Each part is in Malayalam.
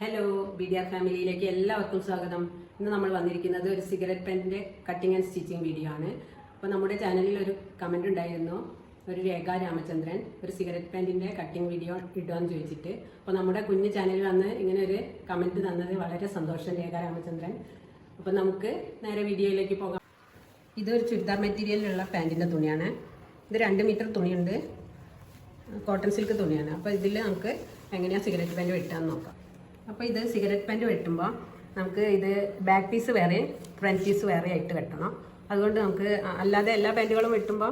ഹലോ BDR ഫാമിലിയിലേക്ക് എല്ലാവർക്കും സ്വാഗതം. ഇന്ന് നമ്മൾ വന്നിരിക്കുന്നത് ഒരു സിഗരറ്റ് പെന്നിന്റെ കട്ടിങ് ആൻഡ് സ്റ്റിച്ചിങ് വീഡിയോ ആണ്. അപ്പോൾ നമ്മുടെ ചാനലിൽ ഒരു കമന്റ് ഉണ്ടായിരുന്നു, ഒരു രേഖ രാമചന്ദ്രൻ ഒരു സിഗരറ്റ് പെന്നിന്റെ കട്ടിങ് വീഡിയോ ഇടുവാന്ന് ചോദിച്ചിട്ട്. അപ്പോൾ നമ്മുടെ കുഞ്ഞു ചാനലിൽ വന്ന് ഇങ്ങനെ ഒരു കമന്റ് തന്നത് വളരെ സന്തോഷം രേഖ രാമചന്ദ്രൻ. അപ്പോൾ നമുക്ക് നേരെ വീഡിയോയിലേക്ക് പോകാം. ഇതൊരു ചുരിദാർ മെറ്റീരിയലിലുള്ള പാൻറ്റിൻ്റെ തുണിയാണ്. ഇത് 2 മീറ്റർ തുണിയുണ്ട്, കോട്ടൺ സിൽക്ക് തുണിയാണ്. അപ്പോൾ ഇതിൽ നമുക്ക് എങ്ങനെയാണ് സിഗരറ്റ് പാൻറ്റ് വെട്ടാന്ന് നോക്കാം. അപ്പോൾ ഇത് സിഗരറ്റ് പാൻറ്റ് വെട്ടുമ്പോൾ നമുക്ക് ഇത് ബാക്ക് പീസ് വേറെ ഫ്രണ്ട് പീസ് വേറെ ആയിട്ട് വെട്ടണം. അതുകൊണ്ട് നമുക്ക് അല്ലാതെ എല്ലാ പാൻറ്റുകളും വെട്ടുമ്പോൾ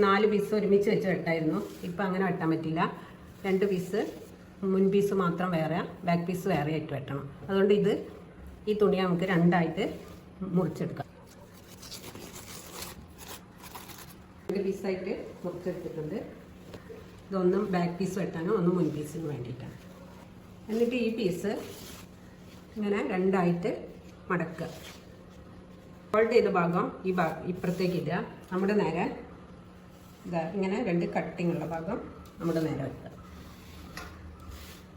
4 പീസ് ഒരുമിച്ച് വെച്ച് വെട്ടായിരുന്നു. ഇപ്പം അങ്ങനെ വെട്ടാൻ പറ്റില്ല. 2 പീസ് മുൻ പീസ് മാത്രം വേറെ, ബാക്ക് പീസ് വേറെ ആയിട്ട് വെട്ടണം. അതുകൊണ്ട് ഈ തുണി നമുക്ക് 2ആയിട്ട് മുറിച്ചെടുക്കാം. 2 പീസായിട്ട് മുറിച്ചെടുത്തിട്ടുണ്ട്. ഇതൊന്നും ബാക്ക് പീസ് വെട്ടാനും ഒന്ന് മുൻ പീസിന് വേണ്ടിയിട്ടാണ്. എന്നിട്ട് ഈ പീസ് ഇങ്ങനെ 2ആയിട്ട് മടക്കുക. ഫോൾഡ് ചെയ്ത ഭാഗം ഇപ്പുറത്തേക്ക് ഇടുക. നമ്മുടെ നേരെ ഇങ്ങനെ 2 കട്ടിങ് ഉള്ള ഭാഗം നമ്മുടെ നേരെ വെക്കുക.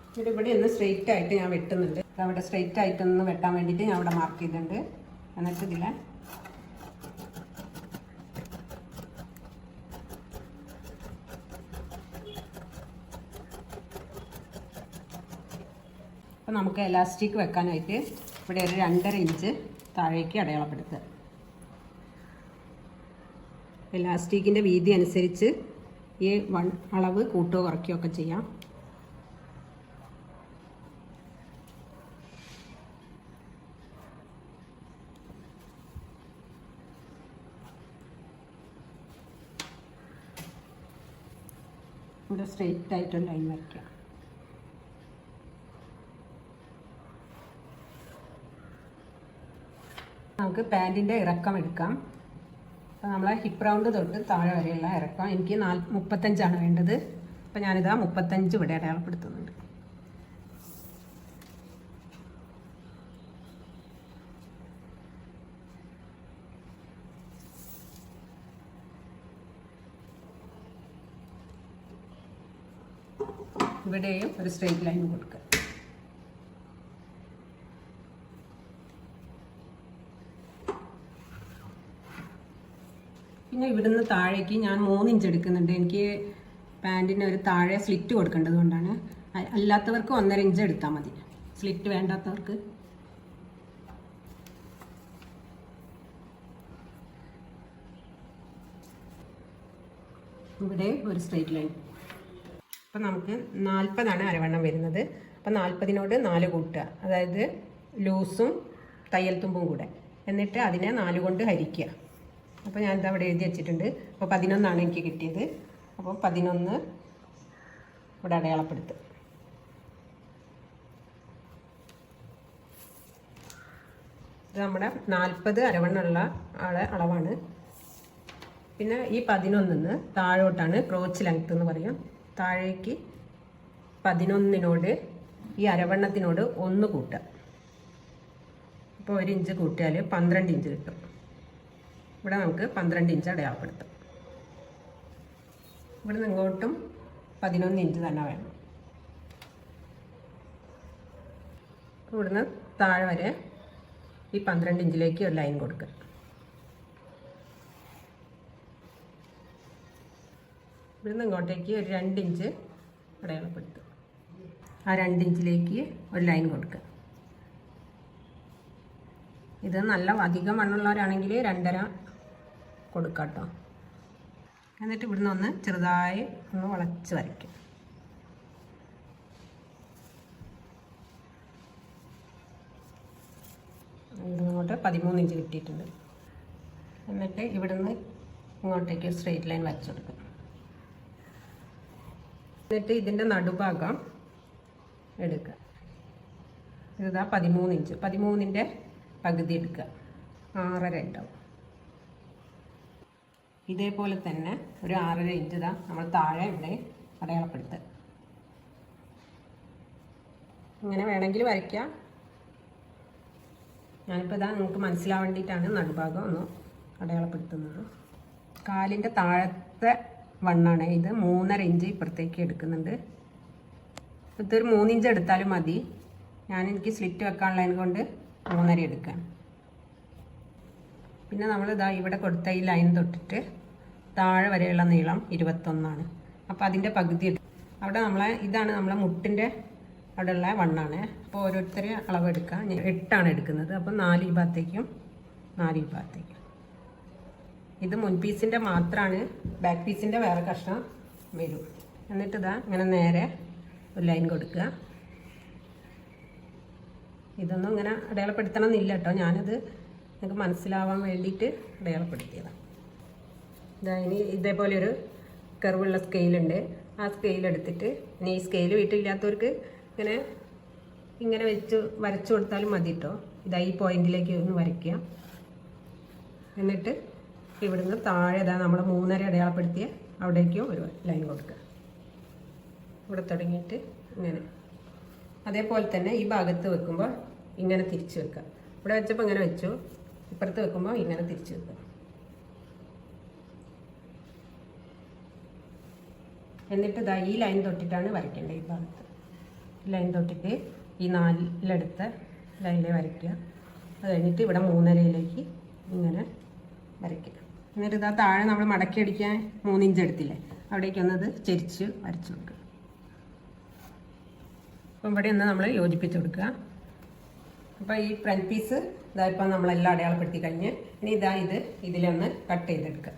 എന്നിട്ട് ഇവിടെ ഒന്ന് സ്ട്രെയിറ്റ് ആയിട്ട് ഞാൻ വെട്ടുന്നുണ്ട്. അവിടെ സ്ട്രെയിറ്റ് ആയിട്ടൊന്ന് വെട്ടാൻ വേണ്ടിയിട്ട് ഞാൻ ഇവിടെ മാർക്ക് ചെയ്തിട്ടുണ്ട്. എന്നിട്ട് ഇതിലെ അപ്പോൾ നമുക്ക് എലാസ്റ്റിക് വെക്കാനായിട്ട് ഇവിടെ ഒരു 2.5 ഇഞ്ച് താഴേക്ക് അടയാളപ്പെടുത്തുക. എലാസ്റ്റിക്കിൻ്റെ വീതി അനുസരിച്ച് ഈ അളവ് കൂട്ടുകയോ കുറയ്ക്കുകയോ ഒക്കെ ചെയ്യാം. ഇവിടെ സ്ട്രെയിറ്റ് ആയിട്ടൊരു ലൈൻ വരയ്ക്കുക. നമുക്ക് പാൻറ്റിൻ്റെ ഇറക്കം എടുക്കാം. അപ്പോൾ നമ്മളെ ഹിപ്പ് റൗണ്ട് തൊട്ട് താഴെ വരെയുള്ള ഇറക്കം എനിക്ക് 35 വേണ്ടത്. അപ്പോൾ ഞാനിതാ 35 ഇവിടെ അടയാളപ്പെടുത്തുന്നുണ്ട്. ഇവിടെയും ഒരു സ്ട്രെയിറ്റ് ലൈൻ കൊടുക്കുക. പിന്നെ ഇവിടുന്ന് താഴേക്ക് ഞാൻ 3 ഇഞ്ച് എടുക്കുന്നുണ്ട്. എനിക്ക് പാൻറ്റിന് ഒരു താഴെ സ്ലിറ്റ് കൊടുക്കേണ്ടത് കൊണ്ടാണ്. അല്ലാത്തവർക്ക് 1.5 ഇഞ്ച് എടുത്താൽ മതി, സ്ലിറ്റ് വേണ്ടാത്തവർക്ക്. ഇവിടെ ഒരു സ്ട്രെയിറ്റ് ലൈൻ. അപ്പം നമുക്ക് 40 അരവണ്ണം വരുന്നത്. അപ്പം 40നോട് 4 കൂട്ടുക, അതായത് ലൂസും തയ്യൽ തുമ്പും കൂടെ. എന്നിട്ട് അതിനെ 4 കൊണ്ട് ഹരിക്കുക. അപ്പോൾ ഞാനിത് അവിടെ എഴുതി വെച്ചിട്ടുണ്ട്. അപ്പോൾ 11 എനിക്ക് കിട്ടിയത്. അപ്പോൾ 11 ഇവിടെ അടയാളപ്പെടുത്തുക. ഇത് നമ്മുടെ 40 അരവണ്ണമുള്ള അളവാണ്. പിന്നെ ഈ 11 താഴോട്ടാണ് ക്രോച്ച് ലെങ്ത് എന്ന് പറയും. താഴേക്ക് 11നോട് ഈ അരവണ്ണത്തിനോട് 1 കൂട്ടുക. അപ്പോൾ 1 ഇഞ്ച് കൂട്ടിയാൽ 12 ഇഞ്ച് കിട്ടും. ഇവിടെ നമുക്ക് 12 ഇഞ്ച് അടയാളപ്പെടുത്താം. ഇവിടെ നിന്ന് ഇങ്ങോട്ടും 11 ഇഞ്ച് തന്നെ വേണം. ഇവിടുന്ന് താഴെ വരെ ഈ 12 ഇഞ്ചിലേക്ക് ഒരു ലൈൻ കൊടുക്കുക. ഇവിടുന്ന് ഇങ്ങോട്ടേക്ക് ഒരു 2 ഇഞ്ച് അടയാളപ്പെടുത്തുക. ആ 2 ഇഞ്ചിലേക്ക് ഒരു ലൈൻ കൊടുക്കുക. ഇത് നല്ല അധികം മണ്ണുള്ളവരാണെങ്കിൽ 2.5 കൊടുക്കാം കേട്ടോ. എന്നിട്ട് ഇവിടുന്ന് ഒന്ന് ചെറുതായി ഒന്ന് വളച്ച് വരയ്ക്കും. ഇങ്ങോട്ട് 13 ഇഞ്ച് കിട്ടിയിട്ടുണ്ട്. എന്നിട്ട് ഇവിടുന്ന് ഇങ്ങോട്ടേക്ക് സ്ട്രെയിറ്റ് ലൈൻ വരച്ചു കൊടുക്കും. എന്നിട്ട് ഇതിൻ്റെ നടുഭാഗം എടുക്കുക. ഇതാ 13 ഇഞ്ച്. 13ൻ്റെ പകുതി എടുക്കുക, 6.5 ഉണ്ടാവും. ഇതേപോലെ തന്നെ ഒരു 6.5 ഇഞ്ച് നമ്മൾ താഴെ ഇവിടെ അടയാളപ്പെടുത്തുക. ഇങ്ങനെ വേണമെങ്കിൽ വരയ്ക്കാം. ഞാനിപ്പോൾ നിങ്ങൾക്ക് മനസ്സിലാവാൻ വേണ്ടിയിട്ടാണ് നടുഭാഗം ഒന്ന് അടയാളപ്പെടുത്തുന്നത്. കാലിൻ്റെ താഴത്തെ വണ്ണാണ് ഇത്. 3.5 ഇഞ്ച് ഇപ്പുറത്തേക്ക് എടുക്കുന്നുണ്ട്. ഇതൊരു 3 ഇഞ്ച് എടുത്താലും മതി. എനിക്ക് സ്ലിറ്റ് വെക്കാനുള്ളതിനെ കൊണ്ട് 3.5 എടുക്കാം. പിന്നെ നമ്മളിതാ ഇവിടെ കൊടുത്ത ഈ ലൈൻ തൊട്ടിട്ട് താഴെ വരെയുള്ള നീളം 21 അപ്പോൾ അതിൻ്റെ പകുതി അവിടെ ഇതാണ് നമ്മളെ മുട്ടിൻ്റെ അവിടെയുള്ള വണ്ണാണ്. അപ്പോൾ ഓരോരുത്തർ അളവെടുക്കുക. 8 എടുക്കുന്നത്. അപ്പോൾ 4 ഈ ഭാഗത്തേക്കും 4 ഈ ഭാഗത്തേക്കും. ഇത് മുൻപീസിൻ്റെ മാത്രമാണ്, ബാക്ക് പീസിൻ്റെ വേറെ കഷ്ണം വരും. എന്നിട്ട് ഇതാ ഇങ്ങനെ നേരെ ഒരു ലൈൻ കൊടുക്കുക. ഇതൊന്നും ഇങ്ങനെ അടയാളപ്പെടുത്തണം എന്നില്ല കേട്ടോ, ഞാനത് നിങ്ങൾക്ക് മനസ്സിലാവാൻ വേണ്ടിയിട്ട് അടയാളപ്പെടുത്തിയതാണ്. ഇതാ ഇനി ഇതേപോലെ ഒരു കർവുള്ള സ്കെയിലുണ്ട്. ആ സ്കെയിൽ എടുത്തിട്ട് ഇനി ഈ സ്കെയിൽ വീട്ടിലില്ലാത്തവർക്ക് ഇങ്ങനെ വരച്ചു കൊടുത്താലും മതി കേട്ടോ. ഇതാ ഈ പോയിന്റിലേക്ക് ഒന്ന് വരയ്ക്കുക. എന്നിട്ട് ഇവിടുന്ന് താഴെ നമ്മൾ 3.5 അടയാളപ്പെടുത്തിയ അവിടേക്കും ഒരു ലൈൻ കൊടുക്കുക. ഇവിടെ തുടങ്ങിയിട്ട് ഇങ്ങനെ. അതേപോലെ തന്നെ ഈ ഭാഗത്ത് വെക്കുമ്പോൾ ഇങ്ങനെ തിരിച്ച് വെക്കുക. ഇവിടെ വെച്ചപ്പോൾ ഇങ്ങനെ വെച്ചു, ഇപ്പുറത്ത് വെക്കുമ്പോൾ ഇങ്ങനെ തിരിച്ച് വെക്കുക. എന്നിട്ട് ഇതാ ഈ ലൈൻ തൊട്ടിട്ടാണ് വരയ്ക്കേണ്ടത്. ഈ ഭാഗത്ത് ലൈൻ തൊട്ടിട്ട് ഈ 4 ലൈനിൽ വരയ്ക്കുക. അത് കഴിഞ്ഞിട്ട് ഇവിടെ 3.5 ഇങ്ങനെ വരയ്ക്കുക. എന്നിട്ട് ഇതാ താഴെ നമ്മൾ മടക്കി അടിക്കാൻ 3 ഇഞ്ച് എടുത്തില്ലേ, അവിടേക്കൊന്നത് ചെരിച്ച് വരച്ചു കൊടുക്കുക. അപ്പം ഇവിടെ ഒന്ന് നമ്മൾ യോജിപ്പിച്ച് കൊടുക്കുക. അപ്പോൾ ഈ ഫ്രണ്ട് പീസ് ഇതാ ഇപ്പം നമ്മളെല്ലാം അടയാളപ്പെടുത്തി കഴിഞ്ഞ് ഇനി ഇതിലൊന്ന് കട്ട് ചെയ്തെടുക്കുക.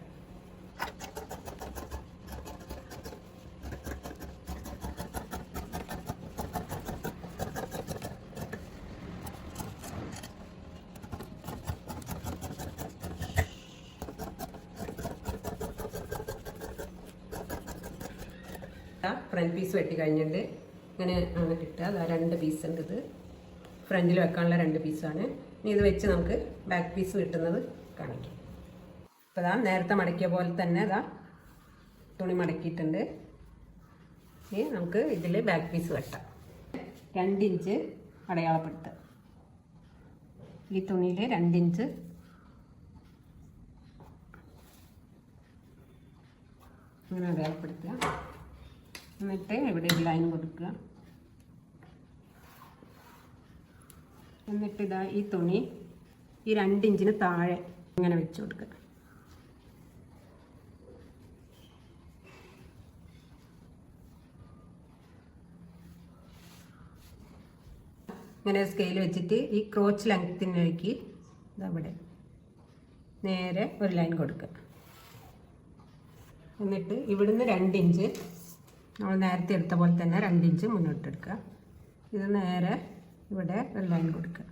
ഫ്രണ്ട് പീസ് വെട്ടി കഴിഞ്ഞിട്ട് ഇങ്ങനെ ആണ് കിട്ടുക. അതാ 2 പീസ് ഉണ്ട്. ഇത് ഫ്രണ്ടിൽ വെക്കാനുള്ള 2 പീസാണ്. ഇനി ഇത് വെച്ച് നമുക്ക് ബാക്ക് പീസ് കിട്ടുന്നത് കാണിക്കാം. അപ്പോൾ നേരത്തെ മടക്കിയ പോലെ തന്നെ തുണി മടക്കിയിട്ടുണ്ട്. ഇനി നമുക്ക് ഇതിൽ ബാക്ക് പീസ് വെട്ടാം. 2 ഇഞ്ച് അടയാളപ്പെടുത്തുക. ഈ തുണിയിൽ 2 ഇഞ്ച് ഇങ്ങനെ അടയാളപ്പെടുത്തുക. എന്നിട്ട് ഇവിടെ ഒരു ലൈൻ കൊടുക്കുക. എന്നിട്ട് ഈ തുണി ഈ 2 ഇഞ്ചിന് താഴെ ഇങ്ങനെ വെച്ച് കൊടുക്കുക. ഇങ്ങനെ സ്കെയിൽ വെച്ചിട്ട് ഈ ക്രോച്ച് ലെങ്ത്തിലേക്ക് ഇതവിടെ നേരെ ഒരു ലൈൻ കൊടുക്കുക. എന്നിട്ട് ഇവിടുന്ന് 2 ഇഞ്ച് നമ്മൾ നേരത്തെ എടുത്ത പോലെ തന്നെ 2 ഇഞ്ച് മുന്നോട്ടെടുക്കുക. ഇത് നേരെ ഇവിടെ ഒരു ലൈൻ കൊടുക്കുക.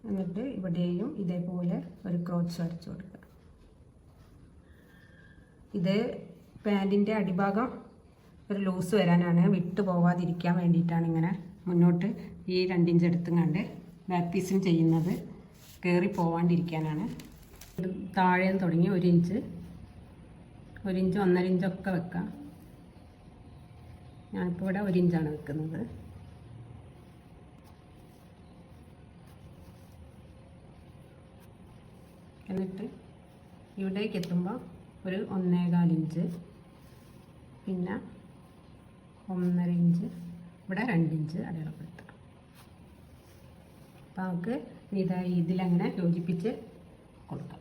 എന്നിട്ട് ഇവിടെയും ഇതേപോലെ ഒരു ക്രോച്ച് വരച്ചു കൊടുക്കുക. ഇത് പാൻറ്റിൻ്റെ അടിഭാഗം ഒരു ലൂസ് വരാനാണ്, വിട്ടു പോവാതിരിക്കാൻ വേണ്ടിയിട്ടാണ് ഇങ്ങനെ മുന്നോട്ട് ഈ 2 ഇഞ്ച് എടുത്തുകൊണ്ട് ബാക്ക് പീസും ചെയ്യുന്നത്, കയറി പോവാണ്ടിരിക്കാനാണ്. താഴെ തുടങ്ങി 1 ഇഞ്ച് 1 ഇഞ്ച് 1.5 ഇഞ്ചൊക്കെ വെക്കാം. ഞാനിപ്പോൾ ഇവിടെ 1 ഇഞ്ചാണ് വെക്കുന്നത്. എന്നിട്ട് ഇവിടേക്ക് എത്തുമ്പോൾ ഒരു 1.25 ഇഞ്ച്, പിന്നെ 1.5 ഇഞ്ച്, ഇവിടെ 2 ഇഞ്ച് അടയാളപ്പെടുത്താം. അപ്പോൾ നമുക്ക് ഇതിലങ്ങനെ യോജിപ്പിച്ച് കൊടുക്കാം.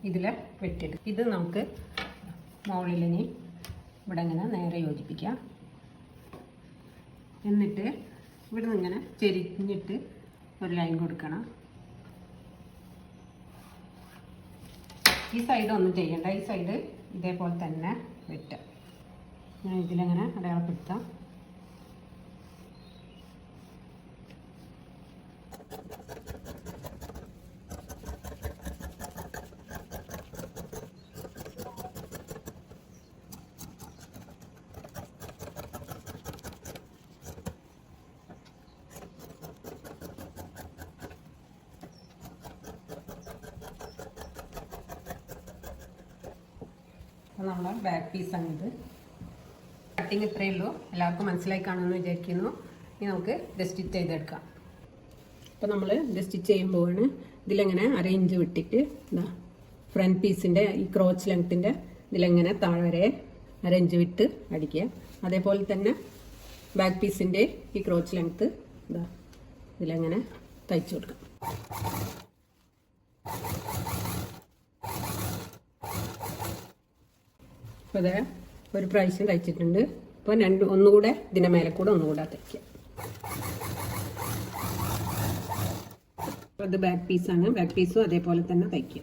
ഇതിൽ വെട്ടിയെടുക്കും. ഇത് നമുക്ക് മുകളിലിനി ഇവിടെ ഇങ്ങനെ നേരെ യോജിപ്പിക്കാം. എന്നിട്ട് ഇവിടെ നിന്ന് ഇങ്ങനെ ചെരിഞ്ഞിട്ട് ഒരു ലൈൻ കൊടുക്കണം. ഈ സൈഡ് ഒന്നും ചെയ്യണ്ട, ഈ സൈഡ് ഇതേപോലെ തന്നെ വെട്ടുക. ഞാൻ ഇതിലങ്ങനെ അടയാളപ്പെടുത്താം. അപ്പോൾ നമ്മളെ ബാക്ക് പീസാണിത്. കട്ടിങ് ഇത്രയേ ഉള്ളൂ. എല്ലാവർക്കും മനസ്സിലായി കാണുമെന്ന് വിചാരിക്കുന്നു. ഇനി നമുക്ക് ഇത് സ്റ്റിച്ച് ചെയ്തെടുക്കാം. അപ്പോൾ നമ്മൾ ഇത് സ്റ്റിച്ച് ചെയ്യുമ്പോഴാണ് ഇതിലെങ്ങനെ 1/2 ഇഞ്ച് വിട്ടിട്ട് ഫ്രണ്ട് പീസിൻ്റെ ഈ ക്രോച്ച് ലെങ്ത്തിൻ്റെ ഇതിലെങ്ങനെ താഴെ വരെ 1/2 ഇഞ്ച് വിട്ട് അടിക്കുക. അതേപോലെ തന്നെ ബാക്ക് പീസിൻ്റെ ഈ ക്രോച്ച് ലെങ്ത്ത് ഇതാ ഇതിലെങ്ങനെ തയ്ച്ചു കൊടുക്കാം. അപ്പോൾ അതെ ഒരു പ്രാവശ്യം തയ്ച്ചിട്ടുണ്ട്. ഇപ്പോൾ ഒന്നുകൂടെ ഇതിൻ്റെ മേലെ കൂടെ ഒന്നുകൂടെ തയ്ക്കുക. അപ്പോൾ ഇത് ബാക്ക് പീസാണ്. ബാക്ക് പീസും അതേപോലെ തന്നെ തയ്ക്കുക.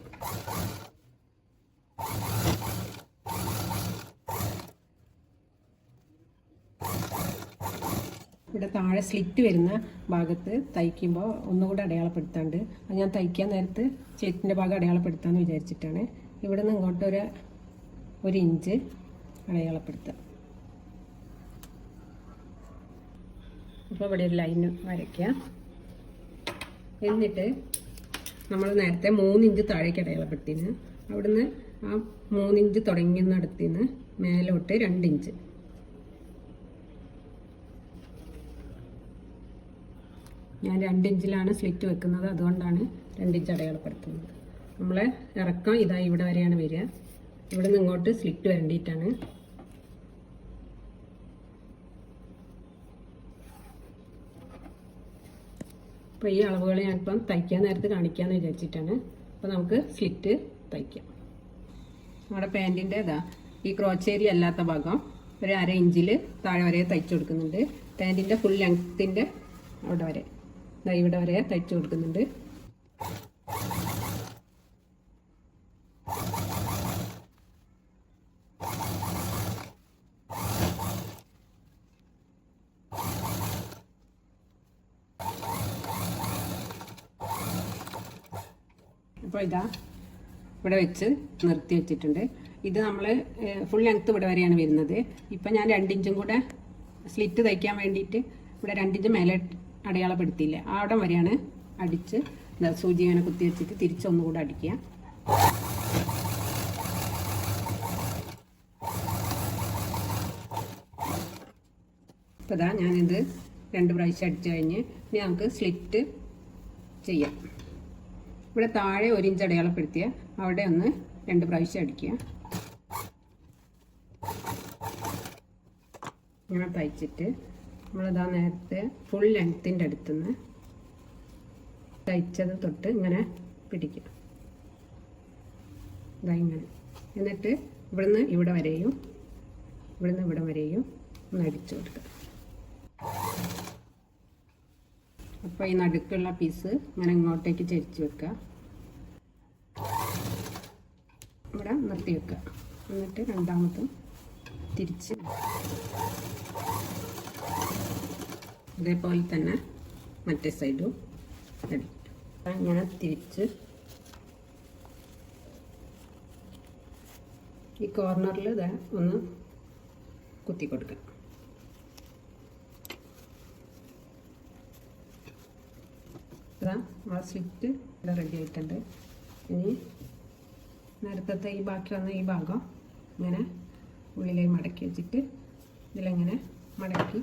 ഇവിടെ താഴെ സ്ലിറ്റ് വരുന്ന ഭാഗത്ത് തയ്ക്കുമ്പോൾ ഒന്നുകൂടെ അടയാളപ്പെടുത്താണ്ട്, അത് ഞാൻ തയ്ക്കാൻ നേരത്ത് സ്ലിറ്റിൻ്റെ ഭാഗം അടയാളപ്പെടുത്താമെന്ന് വിചാരിച്ചിട്ടാണ്. ഇവിടെ നിന്ന് ഇങ്ങോട്ട് ഒരു ഇഞ്ച് അടയാളപ്പെടുത്തുക. അപ്പോൾ ഇവിടെ ഒരു ലൈൻ വരയ്ക്കുക. എന്നിട്ട് നമ്മൾ നേരത്തെ 3 ഇഞ്ച് താഴേക്ക് അടയാളപ്പെടുത്തിന്, അവിടുന്ന് ആ 3 ഇഞ്ച് തുടങ്ങുന്നിടത്തുനിന്ന് മേലോട്ട് 2 ഇഞ്ച്. ഞാൻ 2 ഇഞ്ചിലാണ് സ്ലിറ്റ് വെക്കുന്നത്, അതുകൊണ്ടാണ് 2 ഇഞ്ച് അടയാളപ്പെടുത്തുന്നത്. നമ്മളെ ഇറക്കം ഇതാ ഇവിടെ വരെയാണ് വരിക. ഇവിടെ നിന്ന് ഇങ്ങോട്ട് സ്ലിറ്റ് വരേണ്ടിയിട്ടാണ്. അപ്പോൾ ഈ അളവുകൾ ഞാനിപ്പം തയ്ക്കാൻ നേരത്ത് കാണിക്കാമെന്ന് വിചാരിച്ചിട്ടാണ്. അപ്പോൾ നമുക്ക് സ്ലിറ്റ് തയ്ക്കാം. നമ്മുടെ പാൻറ്റിൻ്റെ ഈ ക്രോച്ച് ഏരിയ അല്ലാത്ത ഭാഗം ഒരു 1/2 ഇഞ്ചിൽ താഴെ വരെ തയ്ച്ചു കൊടുക്കുന്നുണ്ട്. പാൻറ്റിൻ്റെ ഫുൾ ലെങ്ത്തിൻ്റെ അവിടെ വരെ ഇവിടെ വരെ തയ്ച്ചു കൊടുക്കുന്നുണ്ട്. അപ്പോൾ ഇതാ ഇവിടെ വെച്ച് നിർത്തി വെച്ചിട്ടുണ്ട്. ഇത് നമ്മൾ ഫുൾ ലെങ്ത്ത് ഇവിടെ വരെയാണ് വരുന്നത്. ഇപ്പം ഞാൻ 2 ഇഞ്ചും കൂടെ സ്ലിറ്റ് തയ്ക്കാൻ വേണ്ടിയിട്ട് ഇവിടെ 2 ഇഞ്ച് മേലെ അടയാളപ്പെടുത്തിയില്ല, അവിടെ വരെയാണ് അടിച്ച് സൂചി അങ്ങനെ കുത്തി വെച്ചിട്ട് തിരിച്ചൊന്നുകൂടെ അടിക്കുക. അപ്പോൾ ഇതാ ഞാനിത് 2 പ്രാവശ്യം അടിച്ചു കഴിഞ്ഞ് ഇനി നമുക്ക് സ്ലിറ്റ് ചെയ്യാം. ഇവിടെ താഴെ 1 ഇഞ്ച് അടയാളപ്പെടുത്തിയ അവിടെ ഒന്ന് 2 പ്രാവശ്യം അടിക്കുക. ഇങ്ങനെ തയ്ച്ചിട്ട് നമ്മളിതാ നേരത്തെ ഫുൾ ലെങ്ത്തിൻ്റെ അടുത്തുനിന്ന് തയ്ച്ചത് തൊട്ട് ഇങ്ങനെ പിടിക്കുക. ഇതാ ഇങ്ങനെ. എന്നിട്ട് ഇവിടുന്ന് ഇവിടെ വരെയും ഇവിടുന്ന് ഇവിടെ വരെയും ഒന്ന് അടിച്ചു കൊടുക്കുക. അപ്പോൾ ഈ നടുക്കുള്ള പീസ് ഇങ്ങനെ ഇങ്ങോട്ടേക്ക് ചരിച്ച് വെക്കുക. ഇവിടെ നിർത്തി വെക്കുക. എന്നിട്ട് രണ്ടാമതും തിരിച്ച് ഇതേപോലെ തന്നെ മറ്റേ സൈഡും അടിക്കും. ഇങ്ങനെ തിരിച്ച് ഈ കോർണറിൽ ഇതാ ഒന്ന് കുത്തി കൊടുക്കുക. ഇതാ ആ സ്ലിറ്റ് ഇവിടെ റെഡി ആയിട്ടുണ്ട്. ഇനി നേരത്തെ ഈ ബാക്കി വന്ന ഈ ഭാഗം ഇങ്ങനെ ഉള്ളിലേക്ക് മടക്കി വെച്ചിട്ട് ഇതിലെങ്ങനെ മടക്കി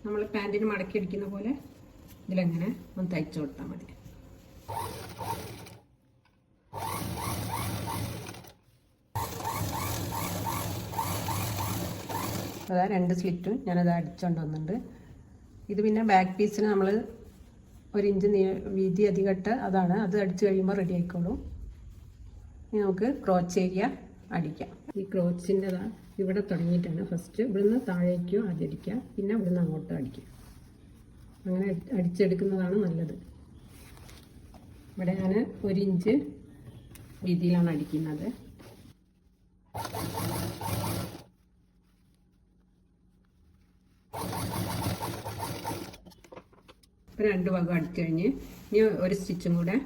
നമ്മൾ പാൻറ്റിന് മടക്കി അടിക്കുന്ന പോലെ ഇതിലെങ്ങനെ ഒന്ന് തയ്ച്ചു കൊടുത്താൽ മതി. അതാ 2 സ്ലിറ്റും ഞാനത് അടിച്ചുകൊണ്ട് വന്നിട്ടുണ്ട്. ഇത് പിന്നെ ബാക്ക് പീസിന് നമ്മൾ 1 ഇഞ്ച് വീതി അധികട്ട് അതാണ്, അത് അടിച്ചു കഴിയുമ്പോൾ റെഡി ആയിക്കോളും. ഇനി നമുക്ക് ക്രോച്ച് ഏരിയ അടിക്കാം. ഈ ക്രോച്ചിൻ്റെ ഇവിടെ തുടങ്ങിയിട്ടാണ് ഫസ്റ്റ് ഇവിടുന്ന് താഴേക്കോ ആദ്യം അടിക്കുക, പിന്നെ ഇവിടുന്ന് അങ്ങോട്ട് അടിക്കുക. അങ്ങനെ അടിച്ചെടുക്കുന്നതാണ് നല്ലത്. ഇവിടെ ഞാൻ 1 ഇഞ്ച് വീതിയിലാണ് അടിക്കുന്നത്. ഇപ്പോൾ 2 ഭാഗം അടിച്ചു കഴിഞ്ഞ് ഇനി ഒരു സ്റ്റിച്ചും കൂടെ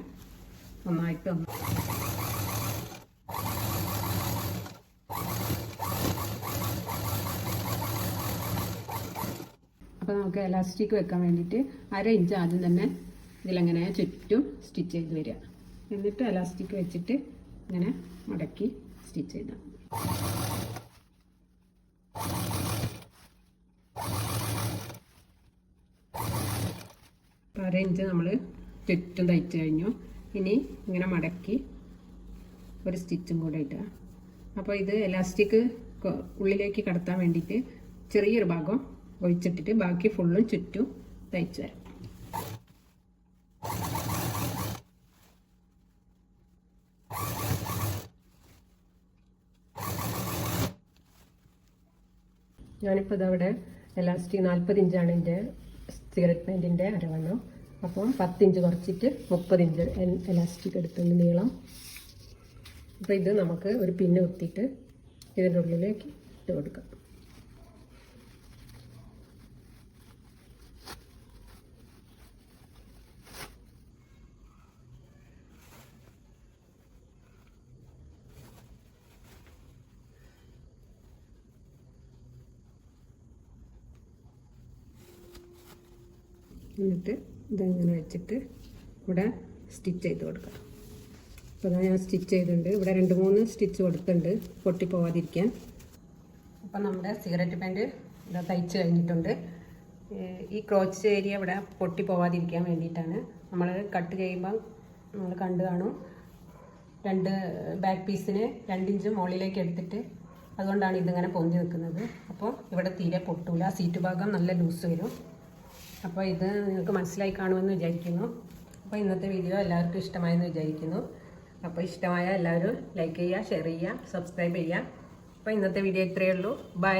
നന്നായിട്ട് അപ്പോൾ നമുക്ക് എലാസ്റ്റിക് വെക്കാൻ വേണ്ടിയിട്ട് 1/2 ഇഞ്ച് ആദ്യം തന്നെ ഇതിലെങ്ങനെ ചുറ്റും സ്റ്റിച്ച് ചെയ്ത് വരിക. എന്നിട്ട് എലാസ്റ്റിക് വെച്ചിട്ട് ഇങ്ങനെ മടക്കി സ്റ്റിച്ച് ചെയ്താൽ 1/2 ഇഞ്ച് നമ്മൾ ചുറ്റും തയ്ച്ച് കഴിഞ്ഞു. ഇനി ഇങ്ങനെ മടക്കി ഒരു സ്റ്റിച്ചും കൂടെ ഇടുക. അപ്പോൾ ഇത് എലാസ്റ്റിക് ഉള്ളിലേക്ക് കടത്താൻ വേണ്ടിയിട്ട് ചെറിയൊരു ഭാഗം ഒഴിച്ചിട്ടിട്ട് ബാക്കി ഫുള്ളും ചുറ്റും തയ്ച്ചു തരാം. ഞാനിപ്പോൾ ഇതവിടെ എലാസ്റ്റിക് 40 ഇഞ്ചാണ് എൻ്റെ സിഗരറ്റ് പാൻറ്റിൻ്റെ അരവണ്ണം. അപ്പം 10 ഇഞ്ച് കുറച്ചിട്ട് 30 ഇഞ്ച് എലാസ്റ്റിക് എടുത്തുണ്ട് നീളം. അപ്പോൾ ഇത് നമുക്ക് ഒരു പിന്ന് കുത്തിയിട്ട് ഇതിൻ്റെ ഉള്ളിലേക്ക് ഇട്ട് കൊടുക്കാം. എന്നിട്ട് ഇതങ്ങനെ വെച്ചിട്ട് ഇവിടെ സ്റ്റിച്ച് ചെയ്ത് കൊടുക്കാം. അപ്പോൾ അതാ ഞാൻ സ്റ്റിച്ച് ചെയ്തിട്ടുണ്ട്. ഇവിടെ 2-3 സ്റ്റിച്ച് കൊടുത്തിട്ടുണ്ട് പൊട്ടിപ്പോവാതിരിക്കാൻ. അപ്പം നമ്മുടെ സിഗരറ്റ് പാൻറ്റ് ഇവിടെ തയ്ച്ച് കഴിഞ്ഞിട്ടുണ്ട്. ഈ ക്രോച്ച് ഏരിയ ഇവിടെ പൊട്ടിപ്പോവാതിരിക്കാൻ വേണ്ടിയിട്ടാണ്. നമ്മൾ കട്ട് ചെയ്യുമ്പം നമ്മൾ കണ്ടു കാണും 2 ബാക്ക് പീസിന് 2 ഇഞ്ച് മുകളിലേക്ക് എടുത്തിട്ട്, അതുകൊണ്ടാണ് ഇതിങ്ങനെ പൊന്തി നിൽക്കുന്നത്. അപ്പോൾ ഇവിടെ തീരെ പൊട്ടൂല, സീറ്റ് ഭാഗം നല്ല ലൂസ് വരും. അപ്പോൾ ഇത് നിങ്ങൾക്ക് മനസ്സിലായി കാണുമെന്ന് വിചാരിക്കുന്നു. അപ്പോൾ ഇന്നത്തെ വീഡിയോ എല്ലാവർക്കും ഇഷ്ടമായെന്ന് വിചാരിക്കുന്നു. അപ്പോൾ ഇഷ്ടമായ എല്ലാവരും ലൈക്ക് ചെയ്യുക, ഷെയർ ചെയ്യുക, സബ്സ്ക്രൈബ് ചെയ്യുക. അപ്പോൾ ഇന്നത്തെ വീഡിയോ ഇത്രയേ ഉള്ളൂ. ബൈ.